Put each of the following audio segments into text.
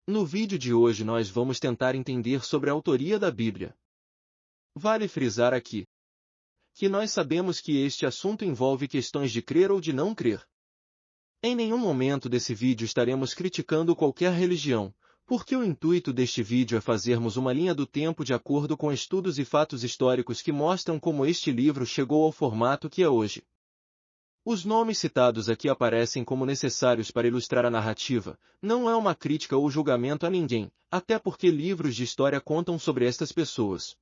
No vídeo de hoje nós vamos tentar entender sobre a autoria da Bíblia. Vale frisar aqui que nós sabemos que este assunto envolve questões de crer ou de não crer. Em nenhum momento desse vídeo estaremos criticando qualquer religião, porque o intuito deste vídeo é fazermos uma linha do tempo de acordo com estudos e fatos históricos que mostram como este livro chegou ao formato que é hoje. Os nomes citados aqui aparecem como necessários para ilustrar a narrativa, não é uma crítica ou julgamento a ninguém, até porque livros de história contam sobre estas pessoas.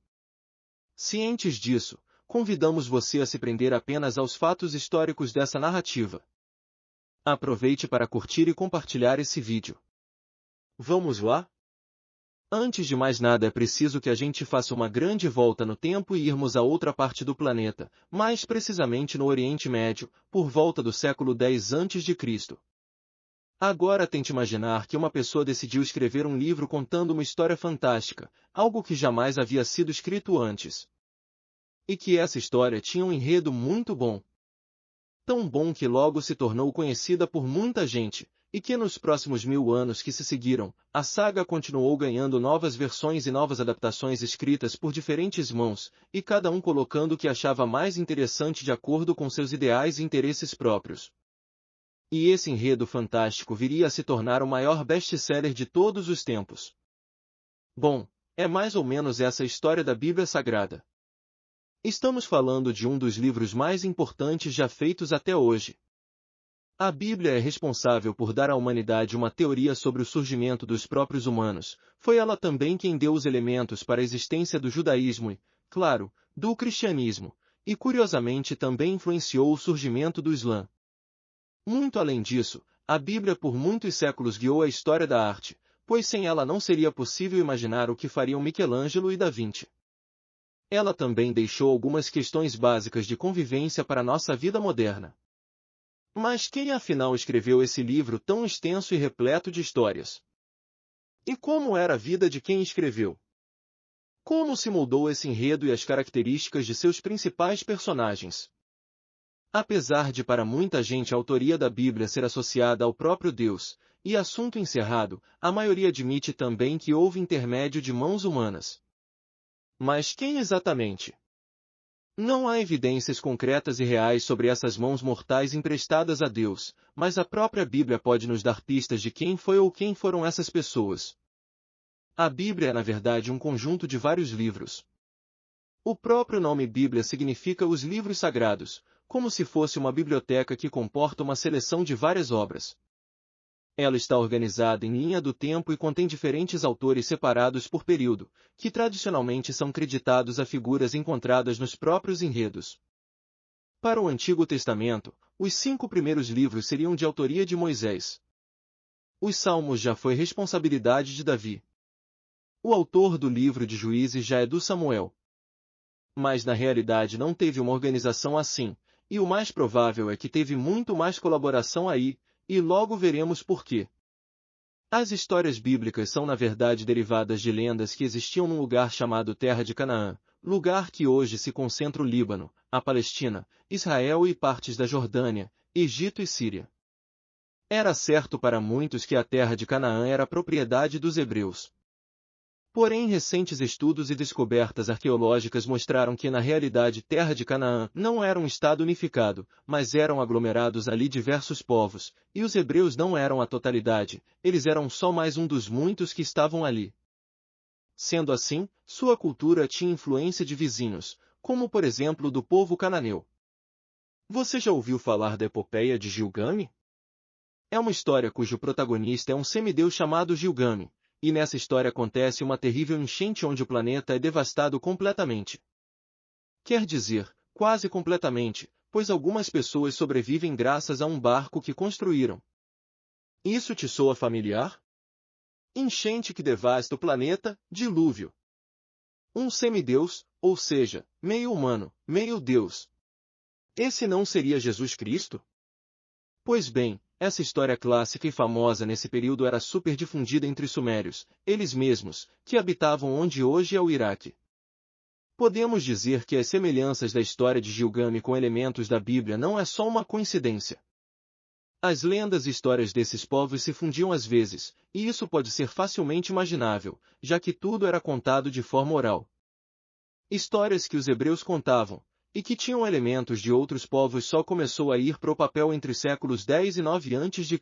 Cientes disso, convidamos você a se prender apenas aos fatos históricos dessa narrativa. Aproveite para curtir e compartilhar esse vídeo. Vamos lá? Antes de mais nada é preciso que a gente faça uma grande volta no tempo e irmos a outra parte do planeta, mais precisamente no Oriente Médio, por volta do século X a.C. Agora tente imaginar que uma pessoa decidiu escrever um livro contando uma história fantástica, algo que jamais havia sido escrito antes. E que essa história tinha um enredo muito bom. Tão bom que logo se tornou conhecida por muita gente, e que nos próximos 1000 anos que se seguiram, a saga continuou ganhando novas versões e novas adaptações escritas por diferentes mãos, e cada um colocando o que achava mais interessante de acordo com seus ideais e interesses próprios. E esse enredo fantástico viria a se tornar o maior best-seller de todos os tempos. Bom, é mais ou menos essa a história da Bíblia Sagrada. Estamos falando de um dos livros mais importantes já feitos até hoje. A Bíblia é responsável por dar à humanidade uma teoria sobre o surgimento dos próprios humanos. Foi ela também quem deu os elementos para a existência do judaísmo e, claro, do cristianismo, e curiosamente também influenciou o surgimento do Islã. Muito além disso, a Bíblia por muitos séculos guiou a história da arte, pois sem ela não seria possível imaginar o que fariam Michelangelo e Da Vinci. Ela também deixou algumas questões básicas de convivência para a nossa vida moderna. Mas quem afinal escreveu esse livro tão extenso e repleto de histórias? E como era a vida de quem escreveu? Como se moldou esse enredo e as características de seus principais personagens? Apesar de para muita gente a autoria da Bíblia ser associada ao próprio Deus, e assunto encerrado, a maioria admite também que houve intermédio de mãos humanas. Mas quem exatamente? Não há evidências concretas e reais sobre essas mãos mortais emprestadas a Deus, mas a própria Bíblia pode nos dar pistas de quem foi ou quem foram essas pessoas. A Bíblia é na verdade um conjunto de vários livros. O próprio nome Bíblia significa os livros sagrados, como se fosse uma biblioteca que comporta uma seleção de várias obras. Ela está organizada em linha do tempo e contém diferentes autores separados por período, que tradicionalmente são creditados a figuras encontradas nos próprios enredos. Para o Antigo Testamento, os 5 primeiros livros seriam de autoria de Moisés. Os Salmos já foi responsabilidade de Davi. O autor do livro de Juízes já é do Samuel. Mas na realidade não teve uma organização assim, e o mais provável é que teve muito mais colaboração aí, e logo veremos por quê. As histórias bíblicas são na verdade derivadas de lendas que existiam num lugar chamado Terra de Canaã, lugar que hoje se concentra o Líbano, a Palestina, Israel e partes da Jordânia, Egito e Síria. Era certo para muitos que a Terra de Canaã era propriedade dos hebreus. Porém, recentes estudos e descobertas arqueológicas mostraram que na realidade Terra de Canaã não era um estado unificado, mas eram aglomerados ali diversos povos, e os hebreus não eram a totalidade, eles eram só mais um dos muitos que estavam ali. Sendo assim, sua cultura tinha influência de vizinhos, como por exemplo do povo cananeu. Você já ouviu falar da epopeia de Gilgame? É uma história cujo protagonista é um semideus chamado Gilgame. E nessa história acontece uma terrível enchente onde o planeta é devastado completamente. Quer dizer, quase completamente, pois algumas pessoas sobrevivem graças a um barco que construíram. Isso te soa familiar? Enchente que devasta o planeta, dilúvio. Um semideus, ou seja, meio humano, meio Deus. Esse não seria Jesus Cristo? Pois bem, essa história clássica e famosa nesse período era super difundida entre os sumérios, eles mesmos, que habitavam onde hoje é o Iraque. Podemos dizer que as semelhanças da história de Gilgame com elementos da Bíblia não é só uma coincidência. As lendas e histórias desses povos se fundiam às vezes, e isso pode ser facilmente imaginável, já que tudo era contado de forma oral. Histórias que os hebreus contavam, e que tinham elementos de outros povos só começou a ir para o papel entre os séculos 10 e 9 a.C.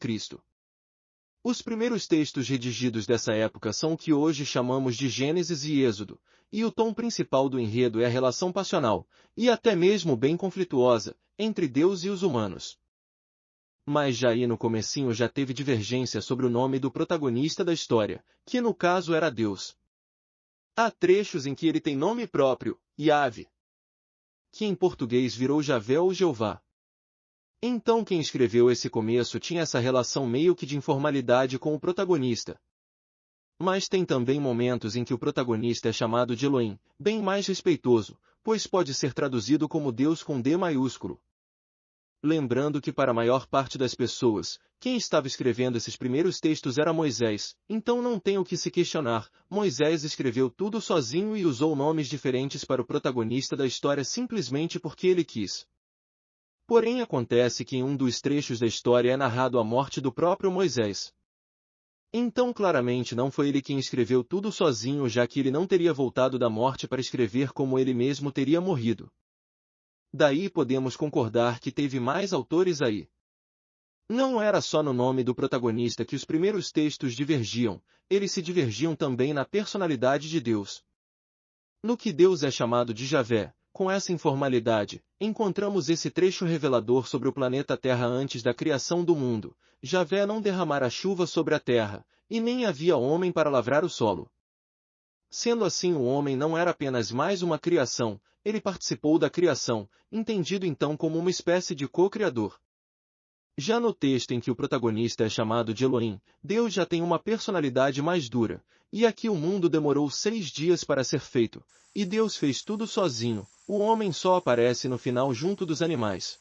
Os primeiros textos redigidos dessa época são o que hoje chamamos de Gênesis e Êxodo, e o tom principal do enredo é a relação passional, e até mesmo bem conflituosa, entre Deus e os humanos. Mas já aí no comecinho já teve divergência sobre o nome do protagonista da história, que no caso era Deus. Há trechos em que ele tem nome próprio, Yahvé, que em português virou Javé ou Jeová. Então quem escreveu esse começo tinha essa relação meio que de informalidade com o protagonista. Mas tem também momentos em que o protagonista é chamado de Elohim, bem mais respeitoso, pois pode ser traduzido como Deus com D maiúsculo. Lembrando que para a maior parte das pessoas, quem estava escrevendo esses primeiros textos era Moisés, então não tem o que se questionar, Moisés escreveu tudo sozinho e usou nomes diferentes para o protagonista da história simplesmente porque ele quis. Porém acontece que em um dos trechos da história é narrado a morte do próprio Moisés. Então claramente não foi ele quem escreveu tudo sozinho, já que ele não teria voltado da morte para escrever como ele mesmo teria morrido. Daí podemos concordar que teve mais autores aí. Não era só no nome do protagonista que os primeiros textos divergiam, eles se divergiam também na personalidade de Deus. No que Deus é chamado de Javé, com essa informalidade, encontramos esse trecho revelador sobre o planeta Terra antes da criação do mundo. Javé não derramara chuva sobre a terra, e nem havia homem para lavrar o solo. Sendo assim, o homem não era apenas mais uma criação, ele participou da criação, entendido então como uma espécie de co-criador. Já no texto em que o protagonista é chamado de Elohim, Deus já tem uma personalidade mais dura, e aqui o mundo demorou 6 dias para ser feito, e Deus fez tudo sozinho, o homem só aparece no final junto dos animais.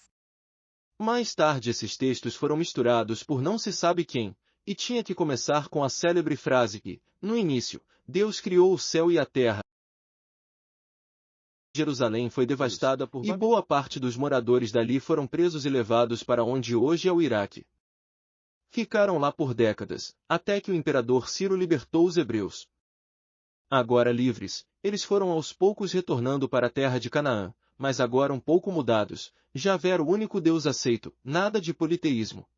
Mais tarde esses textos foram misturados por não se sabe quem, e tinha que começar com a célebre frase que, no início, Deus criou o céu e a terra. Jerusalém foi devastada e boa parte dos moradores dali foram presos e levados para onde hoje é o Iraque. Ficaram lá por décadas, até que o imperador Ciro libertou os hebreus. Agora livres, eles foram aos poucos retornando para a terra de Canaã, mas agora um pouco mudados, Javé era o único Deus aceito, nada de politeísmo.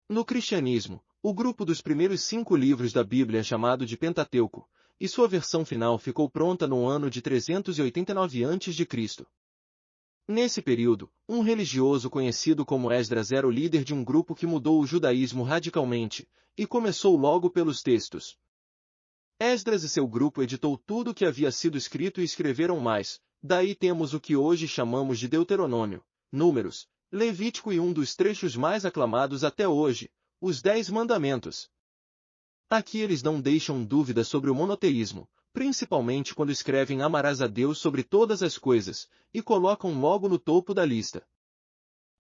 No cristianismo, o grupo dos primeiros 5 livros da Bíblia é chamado de Pentateuco, e sua versão final ficou pronta no ano de 389 a.C. Nesse período, um religioso conhecido como Esdras era o líder de um grupo que mudou o judaísmo radicalmente, e começou logo pelos textos. Esdras e seu grupo editou tudo o que havia sido escrito e escreveram mais, daí temos o que hoje chamamos de Deuteronômio, Números, Levítico e um dos trechos mais aclamados até hoje, os 10 Mandamentos. Aqui eles não deixam dúvida sobre o monoteísmo, principalmente quando escrevem amarás a Deus sobre todas as coisas, e colocam logo no topo da lista.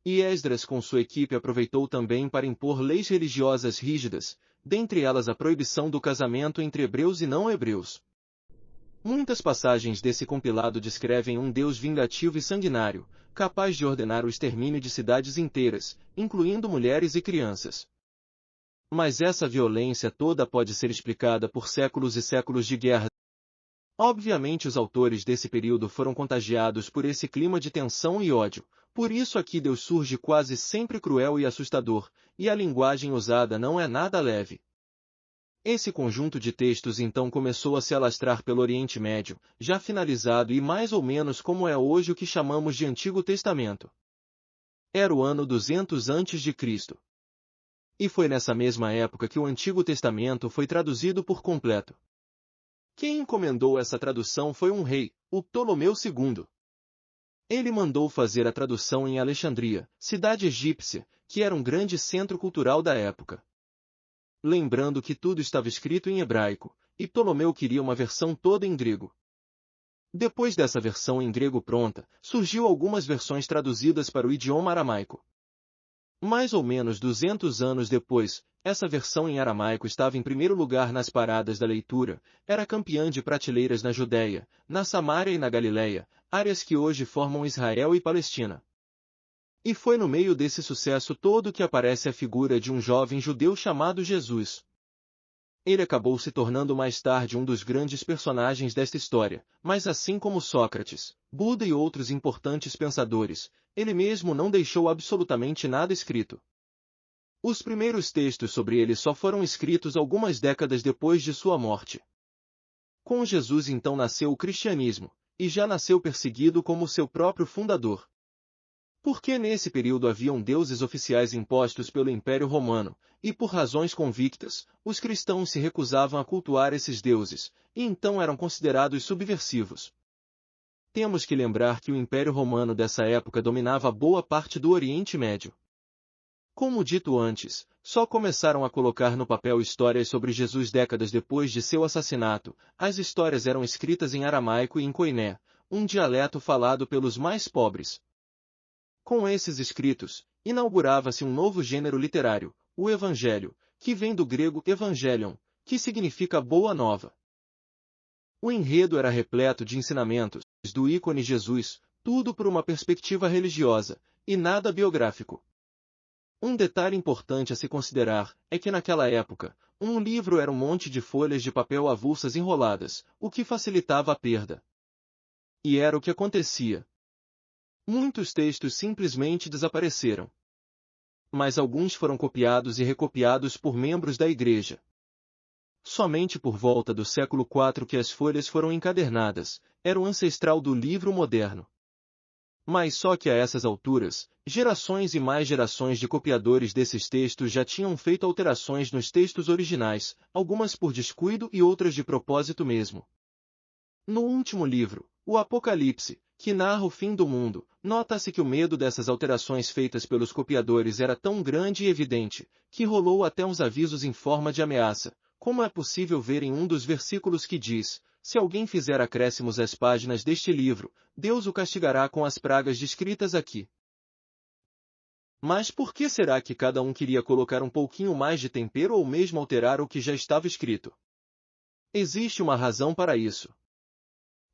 E Esdras com sua equipe aproveitou também para impor leis religiosas rígidas, dentre elas a proibição do casamento entre hebreus e não-hebreus. Muitas passagens desse compilado descrevem um Deus vingativo e sanguinário, capaz de ordenar o extermínio de cidades inteiras, incluindo mulheres e crianças. Mas essa violência toda pode ser explicada por séculos e séculos de guerra. Obviamente os autores desse período foram contagiados por esse clima de tensão e ódio, por isso aqui Deus surge quase sempre cruel e assustador, e a linguagem usada não é nada leve. Esse conjunto de textos então começou a se alastrar pelo Oriente Médio, já finalizado e mais ou menos como é hoje o que chamamos de Antigo Testamento. Era o ano 200 a.C. E foi nessa mesma época que o Antigo Testamento foi traduzido por completo. Quem encomendou essa tradução foi um rei, o Ptolomeu II. Ele mandou fazer a tradução em Alexandria, cidade egípcia, que era um grande centro cultural da época. Lembrando que tudo estava escrito em hebraico, e Ptolomeu queria uma versão toda em grego. Depois dessa versão em grego pronta, surgiu algumas versões traduzidas para o idioma aramaico. Mais ou menos 200 anos depois, essa versão em aramaico estava em primeiro lugar nas paradas da leitura, era campeã de prateleiras na Judéia, na Samária e na Galileia, áreas que hoje formam Israel e Palestina. E foi no meio desse sucesso todo que aparece a figura de um jovem judeu chamado Jesus. Ele acabou se tornando mais tarde um dos grandes personagens desta história, mas assim como Sócrates, Buda e outros importantes pensadores, ele mesmo não deixou absolutamente nada escrito. Os primeiros textos sobre ele só foram escritos algumas décadas depois de sua morte. Com Jesus então nasceu o cristianismo, e já nasceu perseguido como seu próprio fundador. Porque nesse período haviam deuses oficiais impostos pelo Império Romano, e por razões convictas, os cristãos se recusavam a cultuar esses deuses, e então eram considerados subversivos. Temos que lembrar que o Império Romano dessa época dominava boa parte do Oriente Médio. Como dito antes, só começaram a colocar no papel histórias sobre Jesus décadas depois de seu assassinato. As histórias eram escritas em aramaico e em koiné, um dialeto falado pelos mais pobres. Com esses escritos, inaugurava-se um novo gênero literário, o Evangelho, que vem do grego evangelion, que significa boa nova. O enredo era repleto de ensinamentos, do ícone Jesus, tudo por uma perspectiva religiosa, e nada biográfico. Um detalhe importante a se considerar é que naquela época, um livro era um monte de folhas de papel avulsas enroladas, o que facilitava a perda. E era o que acontecia. Muitos textos simplesmente desapareceram. Mas alguns foram copiados e recopiados por membros da Igreja. Somente por volta do século IV que as folhas foram encadernadas, era o ancestral do livro moderno. Mas só que a essas alturas, gerações e mais gerações de copiadores desses textos já tinham feito alterações nos textos originais, algumas por descuido e outras de propósito mesmo. No último livro, o Apocalipse, que narra o fim do mundo, nota-se que o medo dessas alterações feitas pelos copiadores era tão grande e evidente, que rolou até uns avisos em forma de ameaça, como é possível ver em um dos versículos que diz: se alguém fizer acréscimos às páginas deste livro, Deus o castigará com as pragas descritas aqui. Mas por que será que cada um queria colocar um pouquinho mais de tempero ou mesmo alterar o que já estava escrito? Existe uma razão para isso.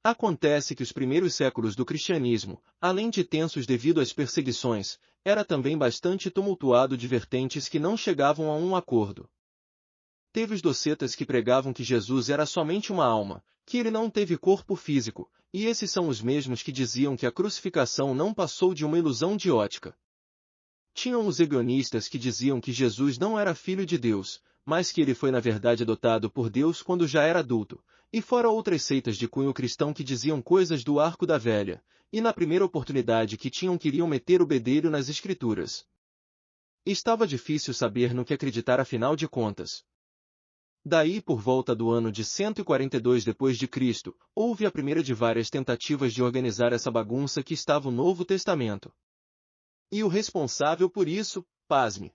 Acontece que os primeiros séculos do cristianismo, além de tensos devido às perseguições, era também bastante tumultuado de vertentes que não chegavam a um acordo. Teve os docetas que pregavam que Jesus era somente uma alma, que ele não teve corpo físico, e esses são os mesmos que diziam que a crucificação não passou de uma ilusão de ótica. Tinham os egionistas que diziam que Jesus não era filho de Deus, mas que ele foi na verdade adotado por Deus quando já era adulto, e fora outras seitas de cunho cristão que diziam coisas do arco da velha, e na primeira oportunidade que tinham queriam meter o bedelho nas escrituras. Estava difícil saber no que acreditar afinal de contas. Daí por volta do ano de 142 d.C., houve a primeira de várias tentativas de organizar essa bagunça que estava o Novo Testamento. E o responsável por isso, pasme,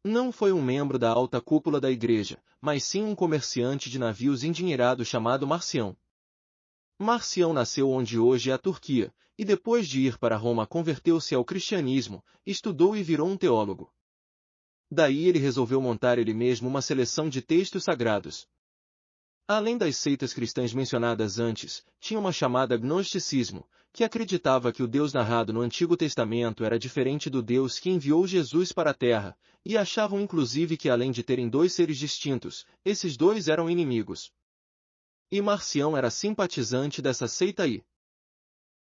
não foi um membro da alta cúpula da igreja, mas sim um comerciante de navios endinheirado chamado Marcião. Marcião nasceu onde hoje é a Turquia, e depois de ir para Roma converteu-se ao cristianismo, estudou e virou um teólogo. Daí ele resolveu montar ele mesmo uma seleção de textos sagrados. Além das seitas cristãs mencionadas antes, tinha uma chamada gnosticismo, que acreditava que o Deus narrado no Antigo Testamento era diferente do Deus que enviou Jesus para a Terra, e achavam inclusive que além de terem dois seres distintos, esses dois eram inimigos. E Marcião era simpatizante dessa seita aí.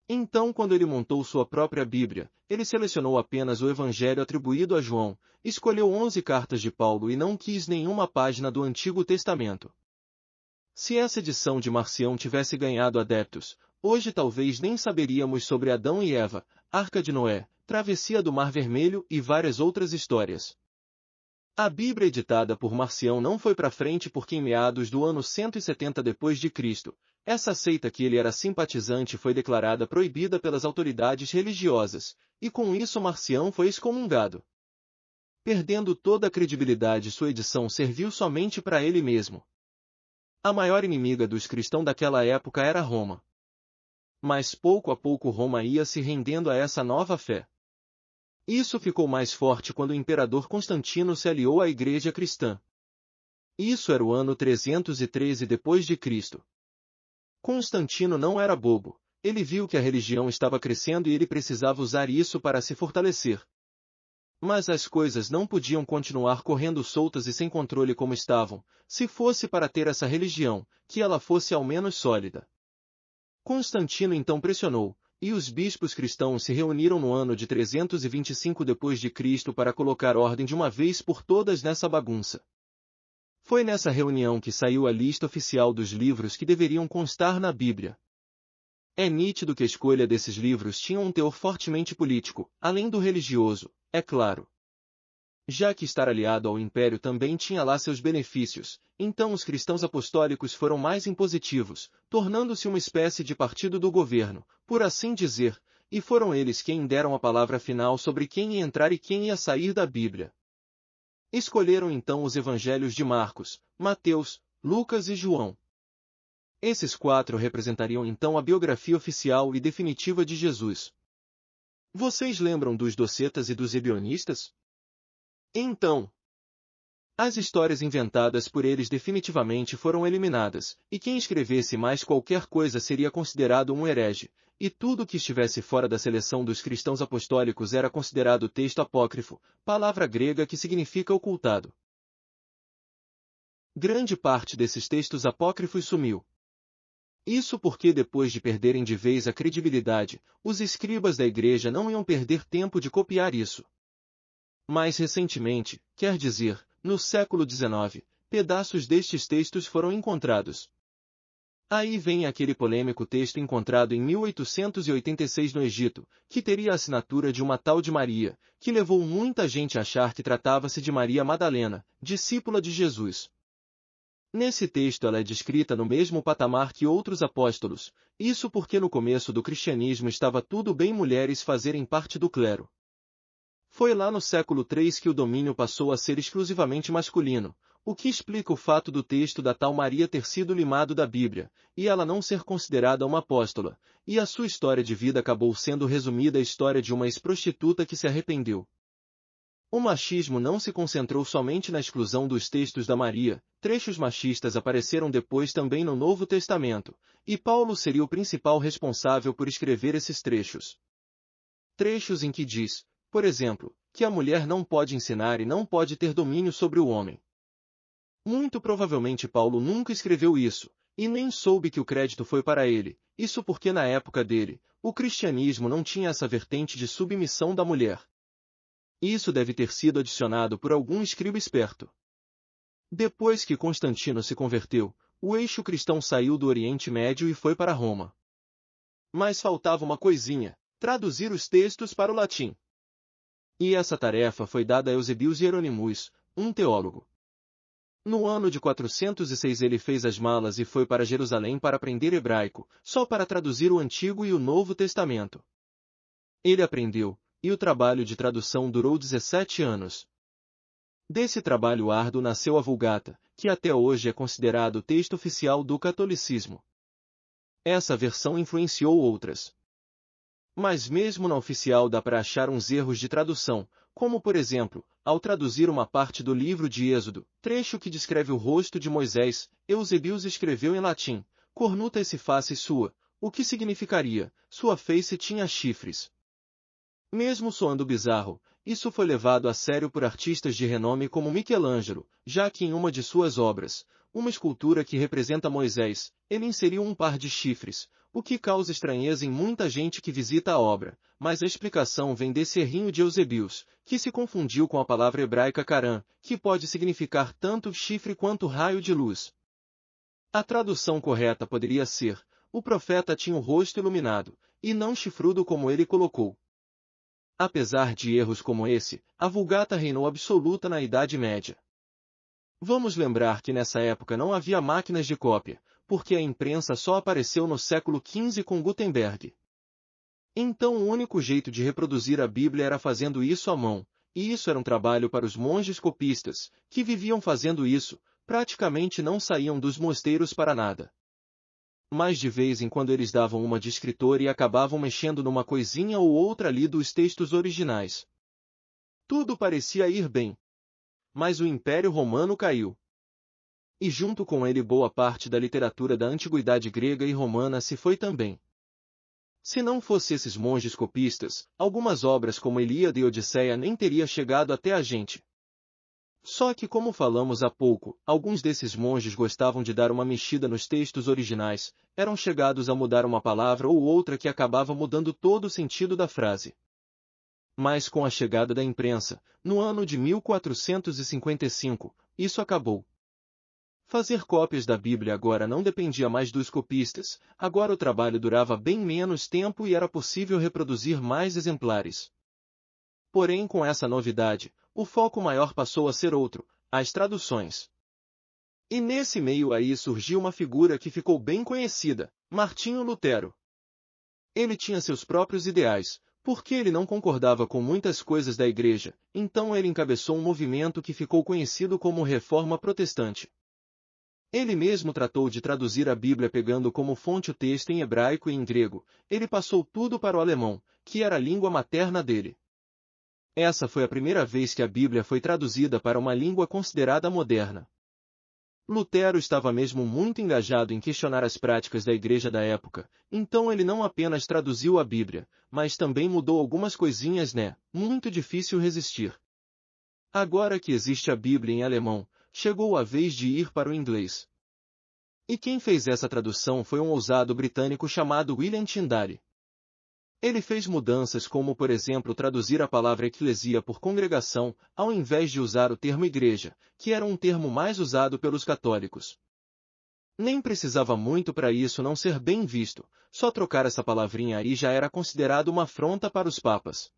Então, quando ele montou sua própria Bíblia, ele selecionou apenas o Evangelho atribuído a João, escolheu 11 cartas de Paulo e não quis nenhuma página do Antigo Testamento. Se essa edição de Marcião tivesse ganhado adeptos, hoje talvez nem saberíamos sobre Adão e Eva, Arca de Noé, Travessia do Mar Vermelho e várias outras histórias. A Bíblia editada por Marcião não foi para frente porque em meados do ano 170 d.C., essa seita que ele era simpatizante foi declarada proibida pelas autoridades religiosas, e com isso Marcião foi excomungado. Perdendo toda a credibilidade, sua edição serviu somente para ele mesmo. A maior inimiga dos cristãos daquela época era Roma. Mas pouco a pouco Roma ia se rendendo a essa nova fé. Isso ficou mais forte quando o imperador Constantino se aliou à igreja cristã. Isso era o ano 313 d.C. Constantino não era bobo, ele viu que a religião estava crescendo e ele precisava usar isso para se fortalecer. Mas as coisas não podiam continuar correndo soltas e sem controle como estavam, se fosse para ter essa religião, que ela fosse ao menos sólida. Constantino então pressionou, e os bispos cristãos se reuniram no ano de 325 d.C. para colocar ordem de uma vez por todas nessa bagunça. Foi nessa reunião que saiu a lista oficial dos livros que deveriam constar na Bíblia. É nítido que a escolha desses livros tinha um teor fortemente político, além do religioso, é claro. Já que estar aliado ao império também tinha lá seus benefícios, então os cristãos apostólicos foram mais impositivos, tornando-se uma espécie de partido do governo, por assim dizer, e foram eles quem deram a palavra final sobre quem ia entrar e quem ia sair da Bíblia. Escolheram então os evangelhos de Marcos, Mateus, Lucas e João. Esses 4 representariam então a biografia oficial e definitiva de Jesus. Vocês lembram dos docetas e dos ebionistas? Então, as histórias inventadas por eles definitivamente foram eliminadas, e quem escrevesse mais qualquer coisa seria considerado um herege, e tudo que estivesse fora da seleção dos cristãos apostólicos era considerado texto apócrifo, palavra grega que significa ocultado. Grande parte desses textos apócrifos sumiu. Isso porque depois de perderem de vez a credibilidade, os escribas da igreja não iam perder tempo de copiar isso. Mais recentemente, quer dizer, no século XIX, pedaços destes textos foram encontrados. Aí vem aquele polêmico texto encontrado em 1886 no Egito, que teria a assinatura de uma tal de Maria, que levou muita gente a achar que tratava-se de Maria Madalena, discípula de Jesus. Nesse texto ela é descrita no mesmo patamar que outros apóstolos, isso porque no começo do cristianismo estava tudo bem mulheres fazerem parte do clero. Foi lá no século III que o domínio passou a ser exclusivamente masculino, o que explica o fato do texto da tal Maria ter sido limado da Bíblia, e ela não ser considerada uma apóstola, e a sua história de vida acabou sendo resumida à história de uma ex-prostituta que se arrependeu. O machismo não se concentrou somente na exclusão dos textos da Maria, trechos machistas apareceram depois também no Novo Testamento, e Paulo seria o principal responsável por escrever esses trechos. Trechos em que diz, por exemplo, que a mulher não pode ensinar e não pode ter domínio sobre o homem. Muito provavelmente Paulo nunca escreveu isso, e nem soube que o crédito foi para ele, isso porque na época dele, o cristianismo não tinha essa vertente de submissão da mulher. Isso deve ter sido adicionado por algum escriba esperto. Depois que Constantino se converteu, o eixo cristão saiu do Oriente Médio e foi para Roma. Mas faltava uma coisinha, traduzir os textos para o latim. E essa tarefa foi dada a Eusebius Hieronymus, um teólogo. No ano de 406 ele fez as malas e foi para Jerusalém para aprender hebraico, só para traduzir o Antigo e o Novo Testamento. Ele aprendeu, e o trabalho de tradução durou 17 anos. Desse trabalho árduo nasceu a Vulgata, que até hoje é considerado o texto oficial do catolicismo. Essa versão influenciou outras. Mas mesmo na oficial dá para achar uns erros de tradução, como por exemplo, ao traduzir uma parte do livro de Êxodo, trecho que descreve o rosto de Moisés, Eusebius escreveu em latim, cornuta esse face sua, o que significaria, sua face tinha chifres. Mesmo soando bizarro, isso foi levado a sério por artistas de renome como Michelangelo, já que em uma de suas obras, uma escultura que representa Moisés, ele inseriu um par de chifres, o que causa estranheza em muita gente que visita a obra, mas a explicação vem desse errinho de Eusebius, que se confundiu com a palavra hebraica karan, que pode significar tanto chifre quanto raio de luz. A tradução correta poderia ser, o profeta tinha o rosto iluminado, e não chifrudo como ele colocou. Apesar de erros como esse, a Vulgata reinou absoluta na Idade Média. Vamos lembrar que nessa época não havia máquinas de cópia, porque a imprensa só apareceu no século XV com Gutenberg. Então o único jeito de reproduzir a Bíblia era fazendo isso à mão, e isso era um trabalho para os monges copistas, que viviam fazendo isso, praticamente não saíam dos mosteiros para nada. Mas de vez em quando eles davam uma de escritor e acabavam mexendo numa coisinha ou outra ali dos textos originais. Tudo parecia ir bem. Mas o Império Romano caiu. E junto com ele boa parte da literatura da antiguidade grega e romana se foi também. Se não fosse esses monges copistas, algumas obras como Ilíada e Odisseia nem teria chegado até a gente. Só que, como falamos há pouco, alguns desses monges gostavam de dar uma mexida nos textos originais, eram chegados a mudar uma palavra ou outra que acabava mudando todo o sentido da frase. Mas com a chegada da imprensa, no ano de 1455, isso acabou. Fazer cópias da Bíblia agora não dependia mais dos copistas, agora o trabalho durava bem menos tempo e era possível reproduzir mais exemplares. Porém, com essa novidade, o foco maior passou a ser outro, as traduções. E nesse meio aí surgiu uma figura que ficou bem conhecida, Martinho Lutero. Ele tinha seus próprios ideais, porque ele não concordava com muitas coisas da Igreja, então ele encabeçou um movimento que ficou conhecido como Reforma Protestante. Ele mesmo tratou de traduzir a Bíblia pegando como fonte o texto em hebraico e em grego, ele passou tudo para o alemão, que era a língua materna dele. Essa foi a primeira vez que a Bíblia foi traduzida para uma língua considerada moderna. Lutero estava mesmo muito engajado em questionar as práticas da Igreja da época, então ele não apenas traduziu a Bíblia, mas também mudou algumas coisinhas, muito difícil resistir. Agora que existe a Bíblia em alemão, chegou a vez de ir para o inglês. E quem fez essa tradução foi um ousado britânico chamado William Tyndale. Ele fez mudanças como, por exemplo, traduzir a palavra eclesia por congregação, ao invés de usar o termo igreja, que era um termo mais usado pelos católicos. Nem precisava muito para isso não ser bem visto, só trocar essa palavrinha aí já era considerado uma afronta para os papas.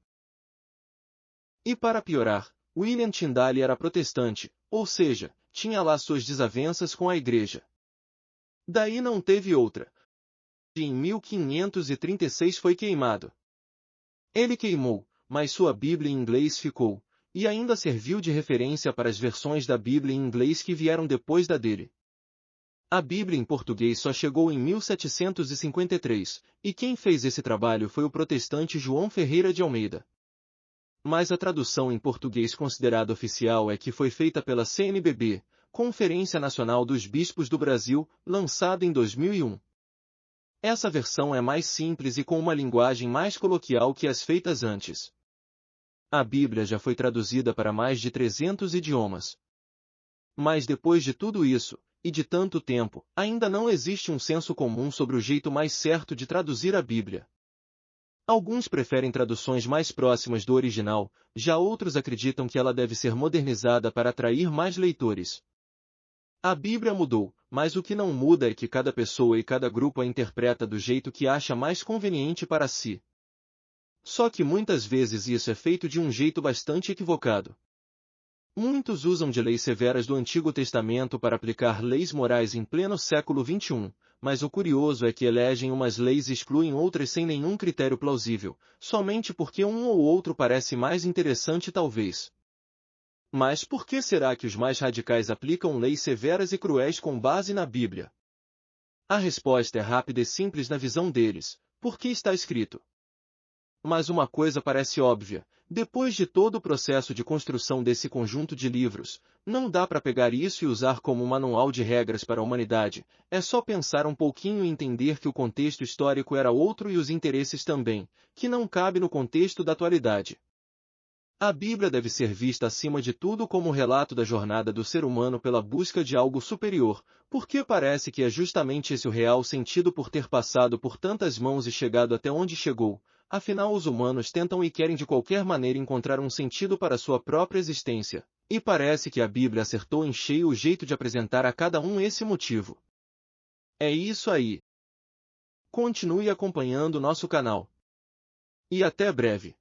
E para piorar, William Tyndale era protestante, ou seja, tinha lá suas desavenças com a igreja. Daí não teve outra. E em 1536 foi queimado. Ele queimou, mas sua Bíblia em inglês ficou, e ainda serviu de referência para as versões da Bíblia em inglês que vieram depois da dele. A Bíblia em português só chegou em 1753, e quem fez esse trabalho foi o protestante João Ferreira de Almeida. Mas a tradução em português considerada oficial é que foi feita pela CNBB, Conferência Nacional dos Bispos do Brasil, lançada em 2001. Essa versão é mais simples e com uma linguagem mais coloquial que as feitas antes. A Bíblia já foi traduzida para mais de 300 idiomas. Mas depois de tudo isso, e de tanto tempo, ainda não existe um senso comum sobre o jeito mais certo de traduzir a Bíblia. Alguns preferem traduções mais próximas do original, já outros acreditam que ela deve ser modernizada para atrair mais leitores. A Bíblia mudou, mas o que não muda é que cada pessoa e cada grupo a interpreta do jeito que acha mais conveniente para si. Só que muitas vezes isso é feito de um jeito bastante equivocado. Muitos usam de leis severas do Antigo Testamento para aplicar leis morais em pleno século XXI, mas o curioso é que elegem umas leis e excluem outras sem nenhum critério plausível, somente porque um ou outro parece mais interessante talvez. Mas por que será que os mais radicais aplicam leis severas e cruéis com base na Bíblia? A resposta é rápida e simples na visão deles, porque está escrito. Mas uma coisa parece óbvia, depois de todo o processo de construção desse conjunto de livros, não dá para pegar isso e usar como um manual de regras para a humanidade, é só pensar um pouquinho e entender que o contexto histórico era outro e os interesses também, que não cabe no contexto da atualidade. A Bíblia deve ser vista acima de tudo como o relato da jornada do ser humano pela busca de algo superior, porque parece que é justamente esse o real sentido por ter passado por tantas mãos e chegado até onde chegou. Afinal, os humanos tentam e querem de qualquer maneira encontrar um sentido para sua própria existência, e parece que a Bíblia acertou em cheio o jeito de apresentar a cada um esse motivo. É isso aí. Continue acompanhando nosso canal. E até breve.